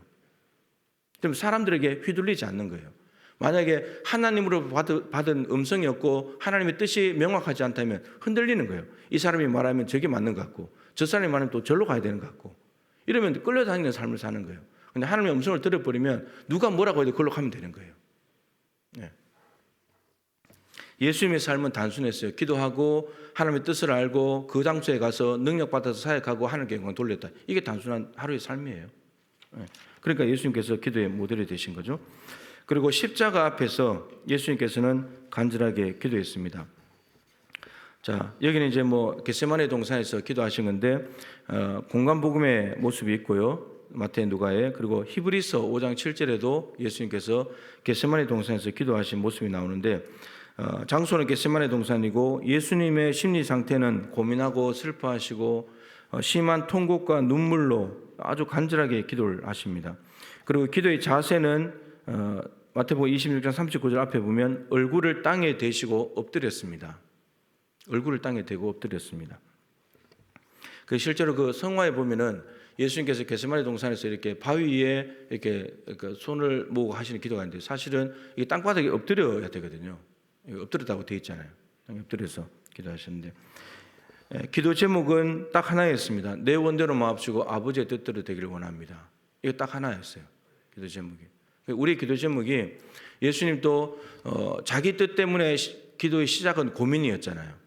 Speaker 2: 그럼 사람들에게 휘둘리지 않는 거예요. 만약에 하나님으로 받은 음성이었고 하나님의 뜻이 명확하지 않다면 흔들리는 거예요. 이 사람이 말하면 저게 맞는 것 같고 저 사람이 말하면 또 절로 가야 되는 것 같고 이러면 끌려다니는 삶을 사는 거예요. 근데 하나님의 음성을 들어버리면 누가 뭐라고 해도 그걸로 가면 되는 거예요. 네. 예수님의 삶은 단순했어요. 기도하고 하나님의 뜻을 알고 그 장소에 가서 능력받아서 사역하고 하나님께 영광 돌렸다. 이게 단순한 하루의 삶이에요. 네. 그러니까 예수님께서 기도의 모델이 되신 거죠. 그리고 십자가 앞에서 예수님께서는 간절하게 기도했습니다. 자, 여기는 이제 뭐 겟세마네 동산에서 기도하신 건데 공간 복음의 모습이 있고요. 마태, 누가에 그리고 히브리서 5장 7절에도 예수님께서 겟세마네 동산에서 기도하신 모습이 나오는데 장소는 겟세마네 동산이고 예수님의 심리 상태는 고민하고 슬퍼하시고 심한 통곡과 눈물로 아주 간절하게 기도를 하십니다. 그리고 기도의 자세는 마태복음 26장 39절 앞에 보면 얼굴을 땅에 대시고 엎드렸습니다. 얼굴을 땅에 대고 엎드렸습니다. 그 실제로 그 성화에 보면은 예수님께서 겟세마네 동산에서 이렇게 바위 위에 이렇게 손을 모으고 하시는 기도가 있는데 사실은 이 땅바닥에 엎드려야 되거든요. 엎드렸다고 되어 있잖아요. 엎드려서 기도하셨는데 기도 제목은 딱 하나였습니다. 내 원대로 마옵시고 아버지의 뜻대로 되기를 원합니다. 이거 딱 하나였어요. 기도 제목이. 우리 기도 제목이 예수님도 자기 뜻 때문에 기도의 시작은 고민이었잖아요.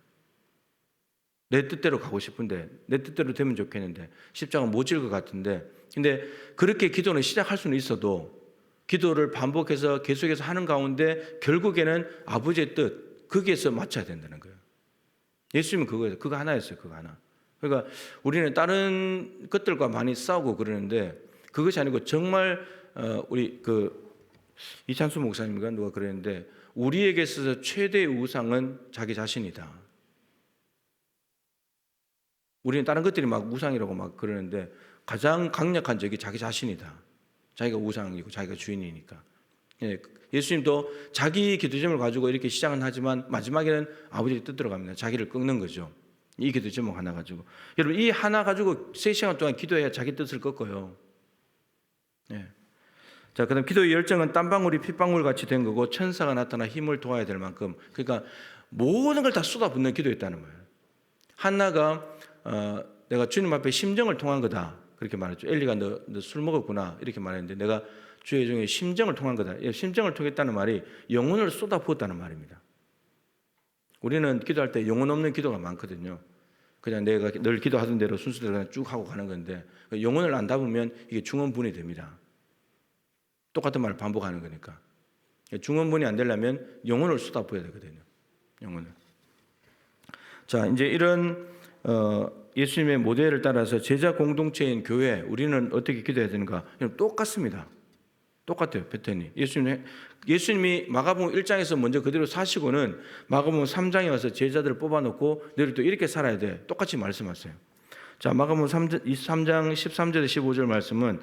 Speaker 2: 내 뜻대로 가고 싶은데 내 뜻대로 되면 좋겠는데 십자가 못 질 것 같은데 근데 그렇게 기도는 시작할 수는 있어도 기도를 반복해서 계속해서 하는 가운데 결국에는 아버지의 뜻 거기에서 맞춰야 된다는 거예요. 예수님은 그거예요. 그거 하나였어요. 그거 하나. 그러니까 우리는 다른 것들과 많이 싸우고 그러는데 그것이 아니고 정말 우리 이찬수 목사님과 누가 그랬는데 우리에게 있어서 최대의 우상은 자기 자신이다. 우리는 다른 것들이 막 우상이라고 막 그러는데 가장 강력한 적이 자기 자신이다. 자기가 우상이고 자기가 주인이니까. 예수님도 자기 기도점을 가지고 이렇게 시작은 하지만 마지막에는 아버지의 뜻대로 갑니다. 자기를 꺾는 거죠. 이 기도 제목 하나 가지고. 여러분 이 하나 가지고 3시간 동안 기도해야 자기 뜻을 꺾어요. 네. 자, 그다음 기도의 열정은 땀방울이 핏방울 같이 된 거고 천사가 나타나 힘을 도와야 될 만큼 그러니까 모든 걸 다 쏟아붓는 기도였다는 거예요. 한나가 내가 주님 앞에 심정을 통한 거다 그렇게 말했죠. 엘리가 너 술 먹었구나 이렇게 말했는데 내가 주의 종의 심정을 통한 거다. 심정을 통했다는 말이 영혼을 쏟아부었다는 말입니다. 우리는 기도할 때 영혼 없는 기도가 많거든요. 그냥 내가 늘 기도하던 대로 순서대로 그냥 쭉 하고 가는 건데 영혼을 안 담으면 이게 중언분이 됩니다. 똑같은 말을 반복하는 거니까. 중원본이 안 되려면 영혼을 쏟아부어야 되거든요. 영혼을. 자, 이제 이런 예수님의 모델을 따라서 제자 공동체인 교회 우리는 어떻게 기도해야 되는가? 똑같습니다. 똑같아요. 패턴이. 예수님이 마가복음 1장에서 먼저 그대로 사시고는 마가복음 3장에 와서 제자들을 뽑아놓고 너희들 또 이렇게 살아야 돼. 똑같이 말씀하세요. 자, 마가복음 3장 13절에 15절 말씀은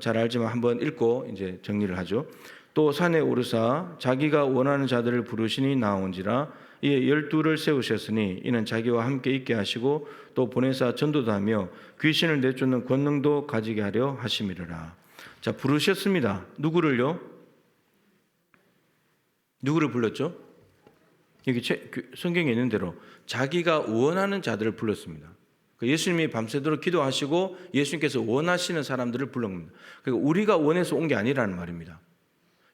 Speaker 2: 잘 알지만 한번 읽고 이제 정리를 하죠. 또 산에 오르사 자기가 원하는 자들을 부르시니 나온지라 이에 12를 세우셨으니 이는 자기와 함께 있게 하시고 또 보내사 전도도 하며 귀신을 내쫓는 권능도 가지게 하려 하심이라. 자, 부르셨습니다. 누구를요? 누구를 불렀죠? 여기 성경에 있는 대로 자기가 원하는 자들을 불렀습니다. 예수님이 밤새도록 기도하시고 예수님께서 원하시는 사람들을 불른 겁니다. 그러니까 우리가 원해서 온 게 아니라는 말입니다.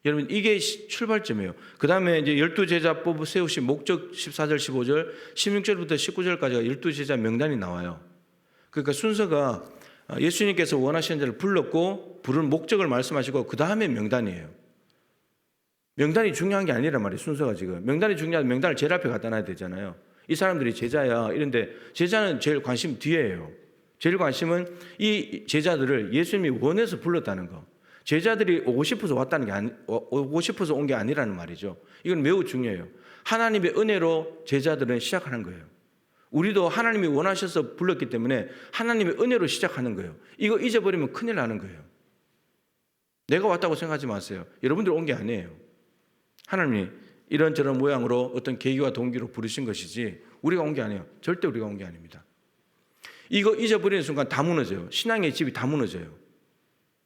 Speaker 2: 여러분, 이게 출발점이에요. 그 다음에 이제 12제자 뽑아 세우신 목적 14절, 15절, 16절부터 19절까지가 12제자 명단이 나와요. 그러니까 순서가 예수님께서 원하시는 자를 불렀고 부른 목적을 말씀하시고 그 다음에 명단이에요. 명단이 중요한 게 아니란 말이에요. 순서가 지금. 명단이 중요한 명단을 제일 앞에 갖다 놔야 되잖아요. 이 사람들이 제자야 이런데 제자는 제일 관심 뒤에예요. 제일 관심은 이 제자들을 예수님이 원해서 불렀다는 거. 제자들이 오고 싶어서 왔다는 게 오고 싶어서 온 게 아니라는 말이죠. 이건 매우 중요해요. 하나님의 은혜로 제자들은 시작하는 거예요. 우리도 하나님이 원하셔서 불렀기 때문에 하나님의 은혜로 시작하는 거예요. 이거 잊어버리면 큰일 나는 거예요. 내가 왔다고 생각하지 마세요. 여러분들 온 게 아니에요. 하나님이 이런저런 모양으로 어떤 계기와 동기로 부르신 것이지 우리가 온 게 아니에요. 절대 우리가 온 게 아닙니다. 이거 잊어버리는 순간 다 무너져요. 신앙의 집이 다 무너져요.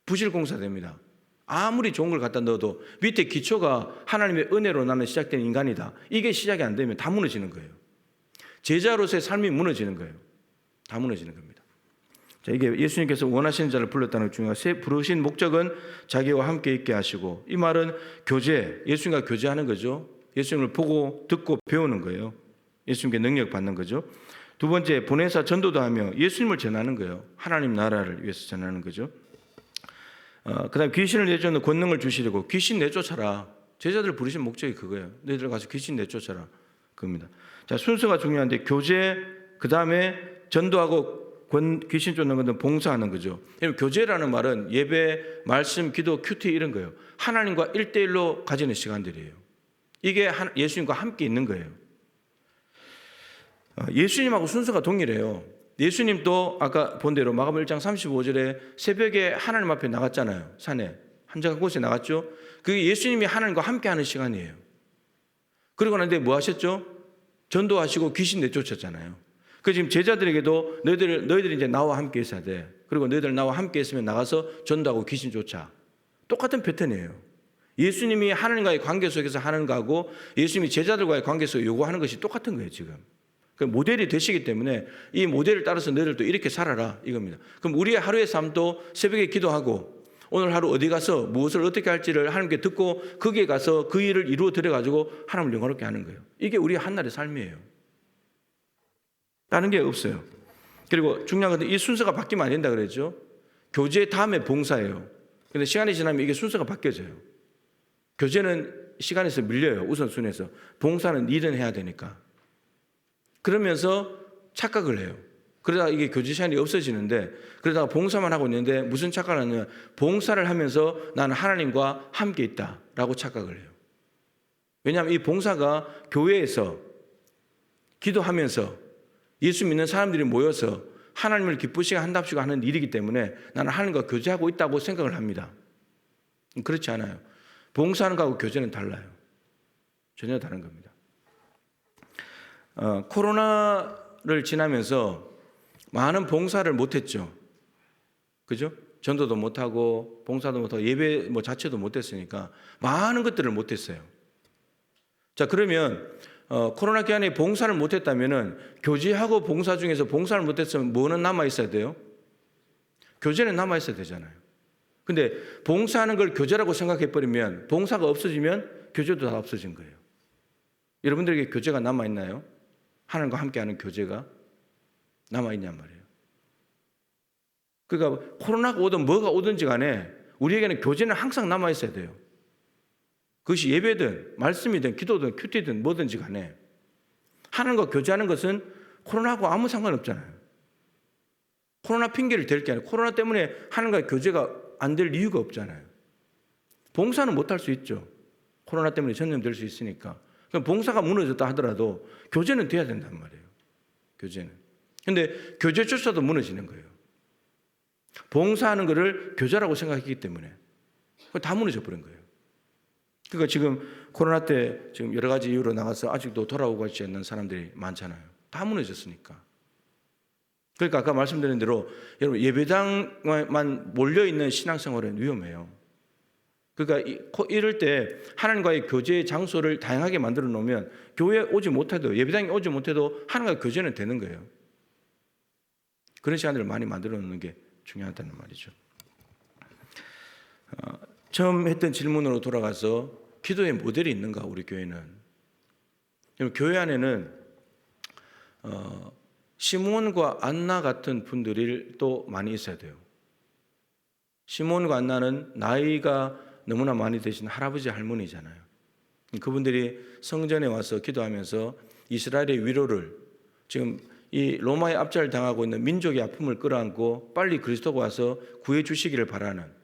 Speaker 2: 부실공사됩니다. 아무리 좋은 걸 갖다 넣어도 밑에 기초가 하나님의 은혜로 나는 시작된 인간이다. 이게 시작이 안 되면 다 무너지는 거예요. 제자로서의 삶이 무너지는 거예요. 다 무너지는 겁니다. 자, 이게 예수님께서 원하시는 자를 불렀다는 중요한 부르신 목적은 자기와 함께 있게 하시고, 이 말은 교제, 예수님과 교제하는 거죠. 예수님을 보고 듣고 배우는 거예요. 예수님께 능력 받는 거죠. 두 번째, 보내사 전도도 하며 예수님을 전하는 거예요. 하나님 나라를 위해서 전하는 거죠. 그다음 귀신을 내쫓는 권능을 주시려고 귀신 내쫓아라. 제자들 부르신 목적이 그거예요. 너희들 가서 귀신 내쫓아라. 그겁니다. 자, 순서가 중요한데 교제, 그다음에 전도하고 귀신 쫓는 것은 봉사하는 거죠. 교제라는 말은 예배, 말씀, 기도, 큐티 이런 거예요. 하나님과 1대1로 가지는 시간들이에요. 이게 예수님과 함께 있는 거예요. 예수님하고 순서가 동일해요. 예수님도 아까 본 대로 마가복음 1장 35절에 새벽에 하나님 앞에 나갔잖아요. 산에 한적한 곳에 나갔죠. 그게 예수님이 하나님과 함께하는 시간이에요. 그러고 난 뒤에 뭐 하셨죠? 전도하시고 귀신 내쫓았잖아요. 그 지금 제자들에게도 너희들이 이제 나와 함께 있어야 돼. 그리고 너희들 나와 함께 있으면 나가서 전도하고 귀신 쫓아. 똑같은 패턴이에요. 예수님이 하나님과의 관계 속에서 하는 거하고 예수님이 제자들과의 관계 속에 요구하는 것이 똑같은 거예요, 지금. 그 모델이 되시기 때문에 이 모델을 따라서 너희들도 이렇게 살아라 이겁니다. 그럼 우리의 하루의 삶도 새벽에 기도하고 오늘 하루 어디 가서 무엇을 어떻게 할지를 하나님께 듣고 거기에 가서 그 일을 이루어 드려가지고 하나님을 영화롭게 하는 거예요. 이게 우리의 한날의 삶이에요. 다른 게 없어요. 그리고 중요한 건 이 순서가 바뀌면 안 된다 그랬죠. 교제 다음에 봉사예요. 근데 시간이 지나면 이게 순서가 바뀌어져요. 교제는 시간에서 밀려요. 우선순위에서. 봉사는 일은 해야 되니까. 그러면서 착각을 해요. 그러다가 이게 교제 시간이 없어지는데, 그러다가 봉사만 하고 있는데 무슨 착각을 하냐면 봉사를 하면서 나는 하나님과 함께 있다라고 착각을 해요. 왜냐하면 이 봉사가 교회에서 기도하면서 예수 믿는 사람들이 모여서 하나님을 기쁘시게 한답시고 하는 일이기 때문에 나는 하나님과 교제하고 있다고 생각을 합니다. 그렇지 않아요. 봉사하는 거하고 교제는 달라요. 전혀 다른 겁니다. 코로나를 지나면서 많은 봉사를 못했죠. 그죠? 전도도 못하고 봉사도 못하고 예배 자체도 못했으니까 많은 것들을 못했어요. 자, 그러면 코로나 기간에 봉사를 못했다면은 교제하고 봉사 중에서 봉사를 못했으면 뭐는 남아 있어야 돼요? 교제는 남아 있어야 되잖아요. 근데 봉사하는 걸 교제라고 생각해 버리면 봉사가 없어지면 교제도 다 없어진 거예요. 여러분들에게 교제가 남아 있나요? 하나님과 함께하는 교제가 남아 있냔 말이에요. 그러니까 코로나가 오든 뭐가 오든지 간에 우리에게는 교제는 항상 남아 있어야 돼요. 그것이 예배든 말씀이든 기도든 큐티든 뭐든지 간에 하나님과 교제하는 것은 코로나하고 아무 상관없잖아요. 코로나 핑계를 댈 게 아니라 코로나 때문에 하나님과 교제가 안 될 이유가 없잖아요. 봉사는 못할 수 있죠. 코로나 때문에 전염될 수 있으니까. 그럼 봉사가 무너졌다 하더라도 교제는 돼야 된단 말이에요. 교제는. 근데 교제조차도 무너지는 거예요. 봉사하는 것을 교제라고 생각했기 때문에 다 무너져 버린 거예요. 그러니까 지금 코로나 때 지금 여러 가지 이유로 나가서 아직도 돌아오고 있지 않는 사람들이 많잖아요. 다 무너졌으니까. 그러니까 아까 말씀드린 대로 여러분 예배당만 몰려있는 신앙생활은 위험해요. 그러니까 이럴 때 하나님과의 교제의 장소를 다양하게 만들어 놓으면 교회에 오지 못해도 예배당에 오지 못해도 하나님과 교제는 되는 거예요. 그런 시간들을 많이 만들어 놓는 게 중요하다는 말이죠. 처음 했던 질문으로 돌아가서 기도의 모델이 있는가 우리 교회는. 교회 안에는 시몬과 안나 같은 분들이 또 많이 있어야 돼요. 시몬과 안나는 나이가 너무나 많이 되신 할아버지 할머니잖아요. 그분들이 성전에 와서 기도하면서 이스라엘의 위로를 지금 이 로마에 압살당하고 있는 민족의 아픔을 끌어안고 빨리 그리스도가 와서 구해 주시기를 바라는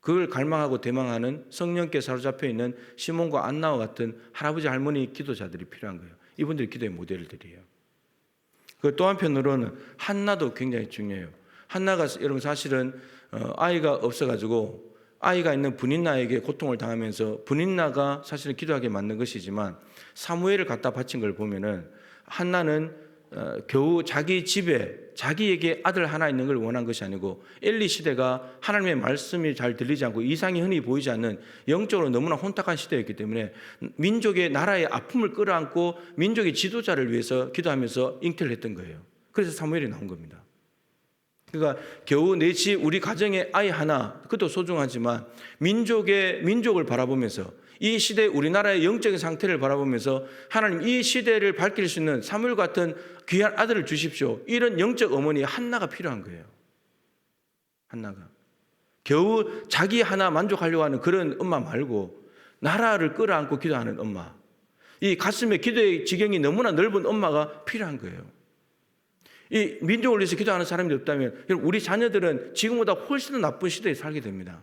Speaker 2: 그걸 갈망하고 대망하는 성령께 사로잡혀 있는 시몬과 안나와 같은 할아버지 할머니 기도자들이 필요한 거예요. 이분들이 기도의 모델들이에요. 그 또 한편으로는 한나도 굉장히 중요해요. 한나가 여러분 사실은 아이가 없어가지고 아이가 있는 분인나에게 고통을 당하면서 분인나가 사실은 기도하게 만든 것이지만 사무엘을 갖다 바친 걸 보면은 한나는 겨우 자기 집에 자기에게 아들 하나 있는 걸 원한 것이 아니고 엘리 시대가 하나님의 말씀이 잘 들리지 않고 이상이 흔히 보이지 않는 영적으로 너무나 혼탁한 시대였기 때문에 민족의 나라의 아픔을 끌어안고 민족의 지도자를 위해서 기도하면서 잉태를 했던 거예요. 그래서 사무엘이 나온 겁니다. 그러니까 겨우 내 집 우리 가정의 아이 하나 그것도 소중하지만 민족을 바라보면서 이 시대 우리나라의 영적인 상태를 바라보면서 하나님 이 시대를 밝힐 수 있는 사무엘 같은 귀한 아들을 주십시오. 이런 영적 어머니 한나가 필요한 거예요. 한나가 겨우 자기 하나 만족하려고 하는 그런 엄마 말고 나라를 끌어안고 기도하는 엄마, 이 가슴에 기도의 지경이 너무나 넓은 엄마가 필요한 거예요. 이 민족을 위해서 기도하는 사람이 없다면 우리 자녀들은 지금보다 훨씬 더 나쁜 시대에 살게 됩니다.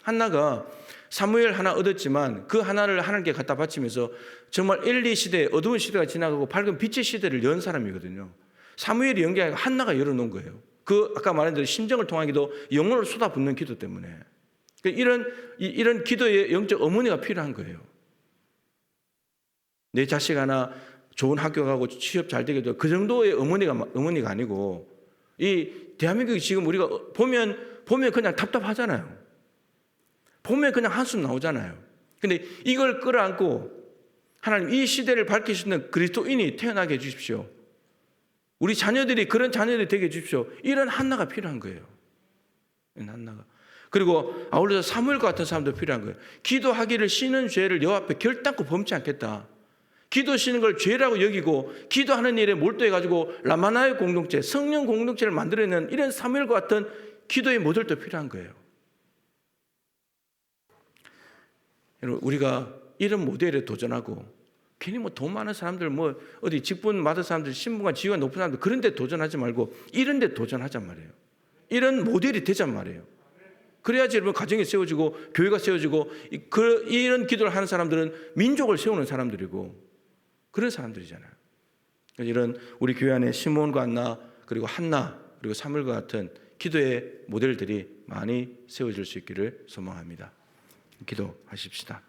Speaker 2: 한나가 사무엘 하나 얻었지만 그 하나를 하나님께 갖다 바치면서 정말 엘리 시대, 어두운 시대가 지나가고 밝은 빛의 시대를 연 사람이거든요. 사무엘이 연 게 아니라 한나가 열어놓은 거예요. 그 아까 말한 대로 심정을 통하기도 영혼을 쏟아붓는 기도 때문에 이런 기도의 영적 어머니가 필요한 거예요. 내 자식 하나 좋은 학교 가고 취업 잘 되게 그 정도의 어머니가 아니고 이 대한민국이 지금 우리가 보면 그냥 답답하잖아요. 보면 그냥 한숨 나오잖아요. 근데 이걸 끌어안고 하나님 이 시대를 밝힐 수 있는 그리스도인이 태어나게 해주십시오. 우리 자녀들이 그런 자녀들이 되게 해주십시오. 이런 한나가 필요한 거예요. 이런 한나가. 그리고 아울러서 사무엘과 같은 사람도 필요한 거예요. 기도하기를 쉬는 죄를 여호와 앞에 결단코 범치 않겠다. 기도 쉬는 걸 죄라고 여기고 기도하는 일에 몰두해가지고 라마나의 공동체, 성령 공동체를 만들어내는 이런 사무엘과 같은 기도의 모델도 필요한 거예요. 여러분 우리가 이런 모델에 도전하고 괜히 뭐 돈 많은 사람들 뭐 어디 직분 받은 사람들 신분과 지위가 높은 사람들 그런 데 도전하지 말고 이런 데 도전하잔 말이에요. 이런 모델이 되잔 말이에요. 그래야지 여러분 가정이 세워지고 교회가 세워지고 이런 기도를 하는 사람들은 민족을 세우는 사람들이고 그런 사람들이잖아요. 이런 우리 교회 안에 시몬과 안나 그리고 한나 그리고 사무엘과 같은 기도의 모델들이 많이 세워질 수 있기를 소망합니다. 기도하십시다.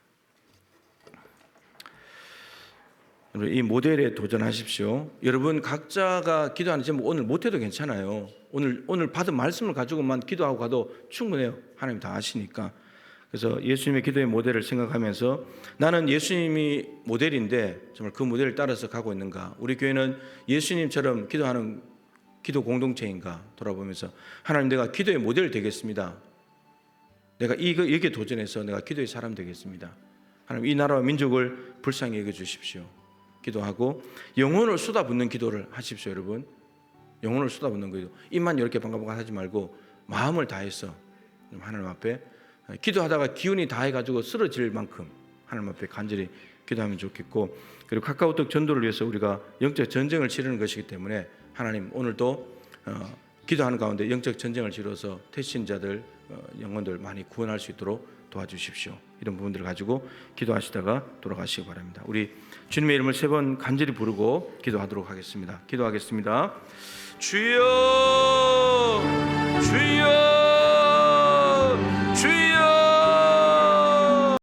Speaker 2: 이 모델에 도전하십시오. 여러분 각자가 기도하는 제목 오늘 못해도 괜찮아요. 오늘 받은 말씀을 가지고만 기도하고 가도 충분해요. 하나님 다 아시니까. 그래서 예수님의 기도의 모델을 생각하면서 나는 예수님이 모델인데 정말 그 모델을 따라서 가고 있는가? 우리 교회는 예수님처럼 기도하는 기도 공동체인가? 돌아보면서 하나님 내가 기도의 모델 되겠습니다. 내가 여기에 도전해서 내가 기도의 사람 되겠습니다. 하나님 이 나라와 민족을 불쌍히 여겨 주십시오. 기도하고 영혼을 쏟아붓는 기도를 하십시오. 여러분 영혼을 쏟아붓는 기도 입만 이렇게 방가방가 하지 말고 마음을 다해서 하나님 앞에 기도하다가 기운이 다해가지고 쓰러질 만큼 하나님 앞에 간절히 기도하면 좋겠고, 그리고 카카오톡 전도를 위해서 우리가 영적 전쟁을 치르는 것이기 때문에 하나님 오늘도 기도하는 가운데 영적 전쟁을 치러서 태신자들 영혼들 많이 구원할 수 있도록 도와주십시오. 이런 부분들을 가지고 기도하시다가 돌아가시기 바랍니다. 우리 주님의 이름을 3번 간절히 부르고 기도하도록 하겠습니다. 기도하겠습니다. 주여, 주여, 주여.